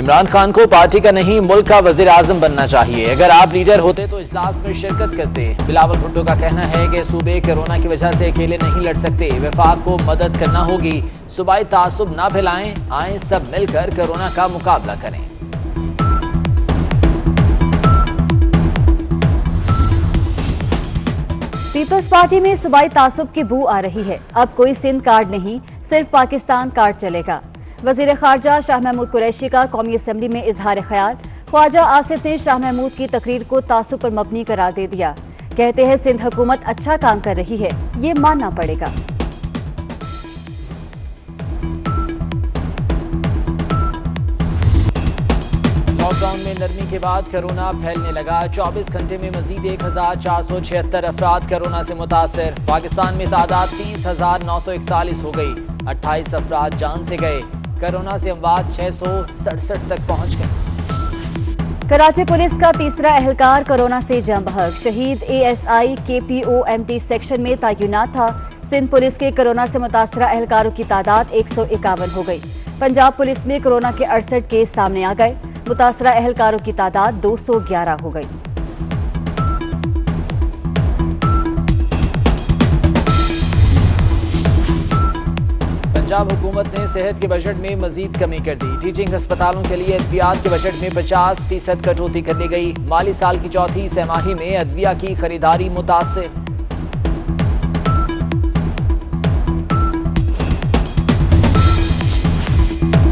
इमरान खान को पार्टी का नहीं मुल्क का वजीर आजम बनना चाहिए। अगर आप लीडर होते तो इजलास में शिरकत करते। बिलावल भुट्टो का कहना है कि सूबे कोरोना की वजह से अकेले नहीं लड़ सकते, वफाक को मदद करना होगी। सूबाई तासुब ना फैलाएं, आए सब मिलकर कोरोना का मुकाबला करें। पीपल्स पार्टी में सूबाई तासुब की बू आ रही है। अब कोई सिंध कार्ड नहीं, सिर्फ पाकिस्तान कार्ड चलेगा। वजीर खारजा शाह महमूद कुरैशी का कौमी असम्बली में इजहार ख्याल। ख्वाजा आसिफ ने शाह महमूद की तकरीर को तासुब पर मबनी करार दे दिया। कहते हैं सिंध हुकूमत अच्छा काम कर रही है, ये मानना पड़ेगा। लॉकडाउन में नरमी के बाद कोरोना फैलने लगा। 24 घंटे में मजीद 1476 अफराद कोरोना से मुतासर। पाकिस्तान में तादाद 30,941 हो गई। 28 अफराद जान से गए। कोरोना से अमवात 667 तक पहुंच गए। कराची पुलिस का तीसरा एहलकार कोरोना से जान बहक। शहीद ASI KPOMT सेक्शन में तैनात था। सिंध पुलिस के कोरोना से मुतासरा एहलकारों की तादाद 151 हो गई। पंजाब पुलिस में कोरोना के 68 केस सामने आ गए। मुतासरा एहलकारों की तादाद 211 हो गई। पंजाब हुकूमत ने सेहत के बजट में मजीद कमी कर दी। टीचिंग अस्पतालों के लिए अद्वियात के बजट में 50% कटौती कर ली गई। माली साल की चौथी सहमाही में अद्विया की खरीदारी मुतासिर।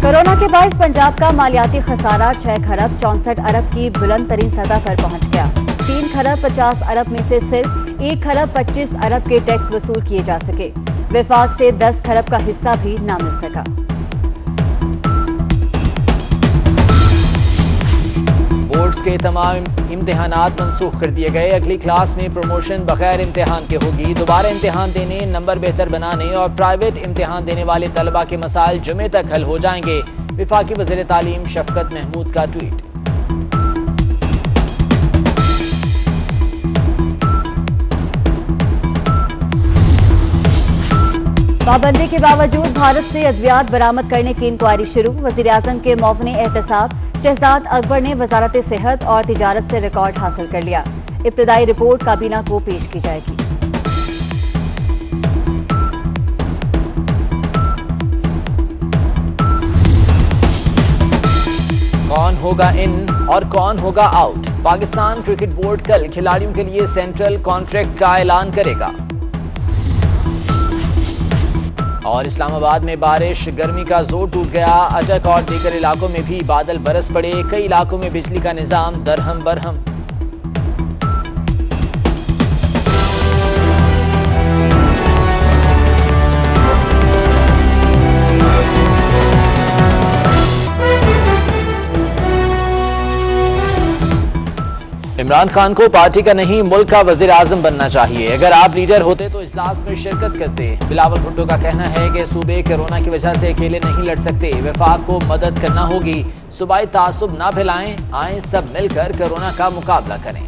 कोरोना के बायस पंजाब का मालियाती खसारा 6 खरब 64 अरब की बुलंद तरीन सतह पर पहुंच गया। 3 खरब 50 अरब में से सिर्फ 1 खरब 25 अरब के टैक्स वसूल किए जा सके। वफाक से 10 खरब का हिस्सा भी ना मिल सका। बोर्ड्स के तमाम इम्तिहानात मनसूख कर दिए गए। अगली क्लास में प्रमोशन बगैर इम्तिहान के होगी। दोबारा इम्तिहान देने, नंबर बेहतर बनाने और प्राइवेट इम्तिहान देने वाले तलबा के मसाइल जुमे तक हल हो जाएंगे। वफाकी वज़ीर तालीम शफकत महमूद का ट्वीट। पाबंदी के बावजूद भारत से अद्वियात बरामद करने की इंक्वायरी शुरू। वज़ीर आज़म के मौफ़ने एहतसाब शहजाद अकबर ने वजारत सेहत और तिजारत से रिकॉर्ड हासिल कर लिया। इब्तदाई रिपोर्ट काबीना को पेश की जाएगी। कौन होगा इन और कौन होगा आउट? पाकिस्तान क्रिकेट बोर्ड कल खिलाड़ियों के लिए सेंट्रल कॉन्ट्रैक्ट का ऐलान करेगा। और इस्लामाबाद में बारिश, गर्मी का जोर टूट गया। अटक और दीगर इलाकों में भी बादल बरस पड़े। कई इलाकों में बिजली का निजाम दरहम बरहम। इमरान खान को पार्टी का नहीं मुल्क का वजीर आजम बनना चाहिए। अगर आप लीडर होते तो इजलास में शिरकत करते। बिलावल भुट्टो का कहना है कि सूबे कोरोना की वजह से अकेले नहीं लड़ सकते, वफाक को मदद करना होगी। सूबाई तासुब ना फैलाएं, आए सब मिलकर कोरोना का मुकाबला करें।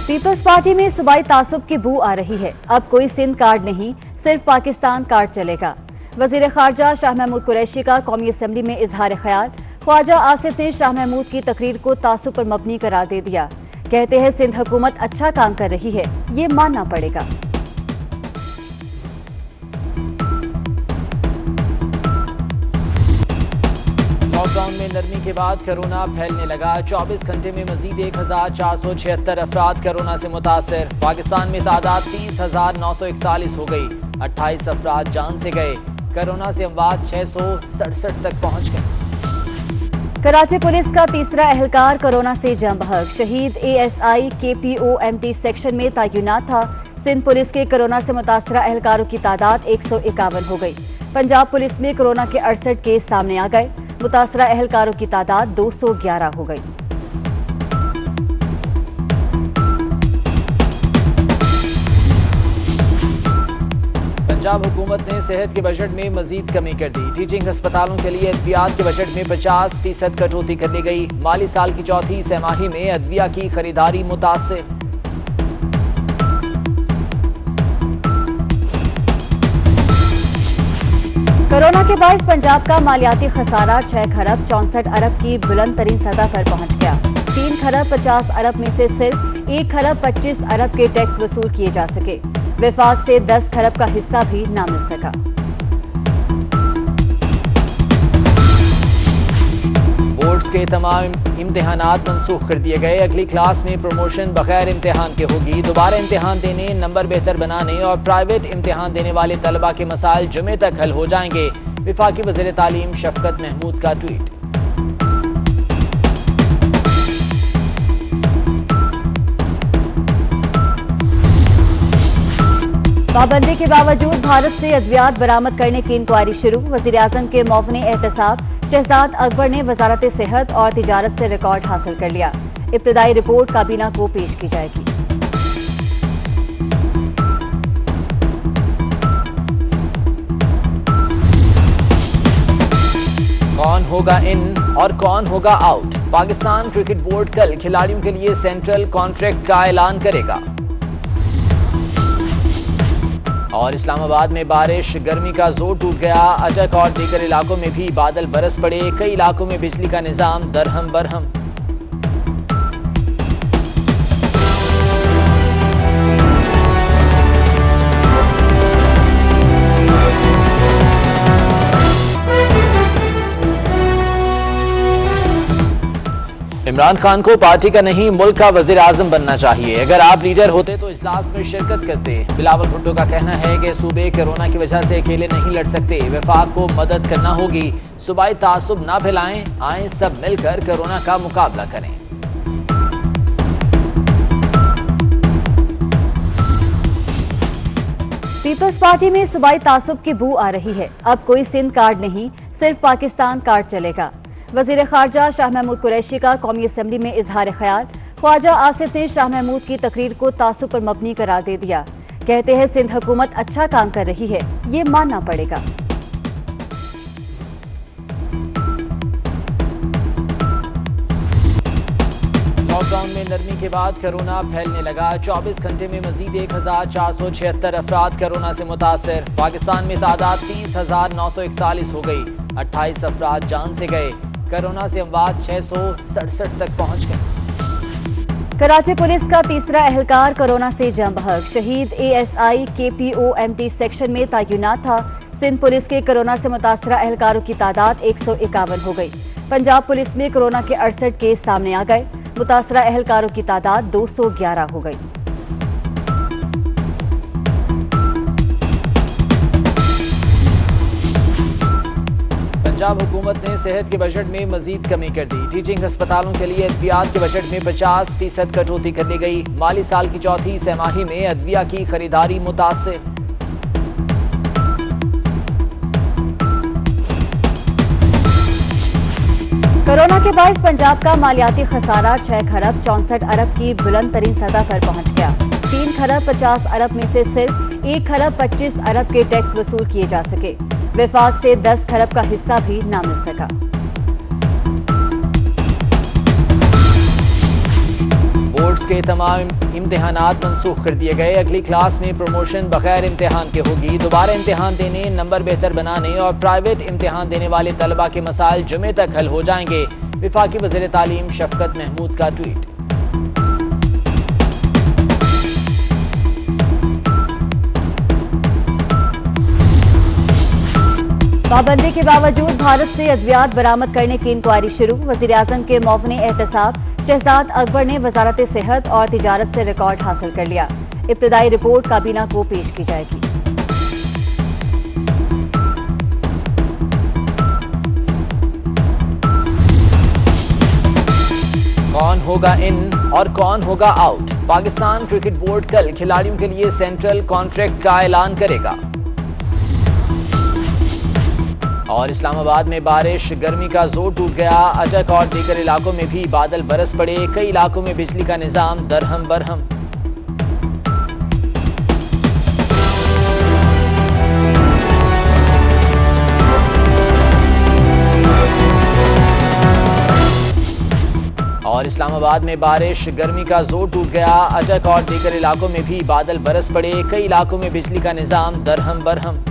पीपल्स पार्टी में सूबाई तासुब की बू आ रही है। अब कोई सिंध कार्ड नहीं, सिर्फ पाकिस्तान कार्ड चलेगा। वजीर खारजा शाह महमूद कुरैशी का कौमी असम्बली में इजहार ख्याल। ख्वाजा आसिफ ने शाह महमूद की तकरीर को तासुब पर मबनी करार दे दिया। कहते हैं सिंध हुकूमत अच्छा काम कर रही है, ये मानना पड़ेगा। लॉकडाउन में नरमी के बाद कोरोना फैलने लगा। 24 घंटे में मजीद 1476 अफराद कोरोना से मुतासर। पाकिस्तान में तादाद 30,941 हो गई। 28 अफराद जान से गए। कोरोना से अमवात 667 तक पहुंच गए। कराची पुलिस का तीसरा एहलकार कोरोना से जान बहक। शहीद ASI KPOMT सेक्शन में तैनात था। सिंध पुलिस के कोरोना से मुतासरा एहलकारों की तादाद 151 हो गई। पंजाब पुलिस में कोरोना के 68 केस सामने आ गए। मुतासरा एहलकारों की तादाद 211 हो गई। पंजाब हुकूमत ने सेहत के बजट में मजीद कमी कर दी। टीचिंग अस्पतालों के लिए अद्वियात के बजट में 50% कटौती कर ली गई। माली साल की चौथी सहमाही में अद्विया की खरीदारी मुतासिर। कोरोना के बायस पंजाब का मालियाती खसारा 6 खरब 64 अरब की बुलंद तरीन सतह पर पहुंच गया। 3 खरब 50 अरब में से सिर्फ 1 खरब 25 अरब के टैक्स वसूल किए जा सके। विफाक से 10 खरब का हिस्सा भी न मिल सका। बोर्ड्स के तमाम इम्तिहानात मनसूख कर दिए गए। अगली क्लास में प्रमोशन बगैर इम्तिहान के होगी। दोबारा इम्तिहान देने, नंबर बेहतर बनाने और प्राइवेट इम्तिहान देने वाले तलबा के मसाइल जुमे तक हल हो जाएंगे। विफाकी वज़ीर तालीम शफकत महमूद का ट्वीट। पाबंदी के बावजूद भारत से अद्वियात बरामद करने की इंक्वायरी शुरू। वज़ीर आज़म के मौफ़ने एहतसाब शहजाद अकबर ने वजारत सेहत और तिजारत से रिकॉर्ड हासिल कर लिया। इब्तदाई रिपोर्ट काबीना को पेश की जाएगी। कौन होगा इन और कौन होगा आउट? पाकिस्तान क्रिकेट बोर्ड कल खिलाड़ियों के लिए सेंट्रल कॉन्ट्रैक्ट का ऐलान करेगा। और इस्लामाबाद में बारिश, गर्मी का जोर टूट गया। अटक और दीगर इलाकों में भी बादल बरस पड़े। कई इलाकों में बिजली का निजाम दरहम बरहम। इमरान खान को पार्टी का नहीं मुल्क का वजीर आजम बनना चाहिए। अगर आप लीडर होते तो इजलास में शिरकत करते। बिलावल भुट्टो का कहना है कि सूबे कोरोना की वजह से अकेले नहीं लड़ सकते, वफाक को मदद करना होगी। सूबाई तासुब ना फैलाएं, आए सब मिलकर कोरोना का मुकाबला करें। पीपल्स पार्टी में सूबाई तासुब की बू आ रही है। अब कोई सिंध कार्ड नहीं, सिर्फ पाकिस्तान कार्ड चलेगा। वज़ीर खारजा शाह महमूद कुरैशी का कौमी असम्बली में इजहार ख्याल। ख्वाजा आसिफ ने शाह महमूद की तकरीर को तासुब पर मबनी करार दे दिया। कहते हैं सिंध हुकूमत अच्छा काम कर रही है, ये मानना पड़ेगा। लॉकडाउन में नरमी के बाद कोरोना फैलने लगा। 24 घंटे में मजीद 1476 अफराद कोरोना से मुतासर। पाकिस्तान में तादाद 30,941 हो गई। 28 अफराद जान से गए। कोरोना से अमवात 667 तक पहुंच गए। कराची पुलिस का तीसरा एहलकार कोरोना से जम बहक। शहीद ASI KPOMT सेक्शन में तैनात था। सिंध पुलिस के कोरोना से मुतासरा एहलकारों की तादाद 151 हो गई। पंजाब पुलिस में कोरोना के 68 केस सामने आ गए। मुतासरा एहलकारों की तादाद 211 हो गई। पंजाब हुकूमत ने सेहत के बजट में मजीद कमी कर दी। टीचिंग अस्पतालों के लिए अद्वियात के बजट में 50% कटौती कर ली गई। माली साल की चौथी सहमाही में अद्विया की खरीदारी मुतासिर। कोरोना के बायस पंजाब का मालियाती खसारा 6 खरब 64 अरब की बुलंद तरीन सतह पर पहुंच गया। 3 खरब 50 अरब में से सिर्फ 1 खरब 25 अरब के टैक्स वसूल किए जा सके। विफाक से 10 खरब का हिस्सा भी न मिल सका। बोर्ड्स के तमाम इम्तिहानात मनसूख कर दिए गए। अगली क्लास में प्रमोशन बगैर इम्तिहान के होगी। दोबारा इम्तिहान देने, नंबर बेहतर बनाने और प्राइवेट इम्तिहान देने वाले तलबा के मसाइल जुमे तक हल हो जाएंगे। विफाकी वज़ीर तालीम शफकत महमूद का ट्वीट। पाबंदी के बावजूद भारत से अद्वियात बरामद करने की इंक्वायरी शुरू। वज़ीर आज़म के मौफ़ने एहतसाब शहजाद अकबर ने वजारत सेहत और तिजारत से रिकॉर्ड हासिल कर लिया। इब्तदाई रिपोर्ट काबीना को पेश की जाएगी। कौन होगा इन और कौन होगा आउट? पाकिस्तान क्रिकेट बोर्ड कल खिलाड़ियों के लिए सेंट्रल कॉन्ट्रैक्ट का ऐलान करेगा। और इस्लामाबाद में बारिश, गर्मी का जोर टूट गया। अटक और दीगर इलाकों में भी बादल बरस पड़े। कई इलाकों में बिजली का निजाम दरहम बरहम। और इस्लामाबाद में बारिश, गर्मी का जोर टूट गया। अटक और दीगर इलाकों में भी बादल बरस पड़े। कई इलाकों में बिजली का निजाम दरहम बरहम।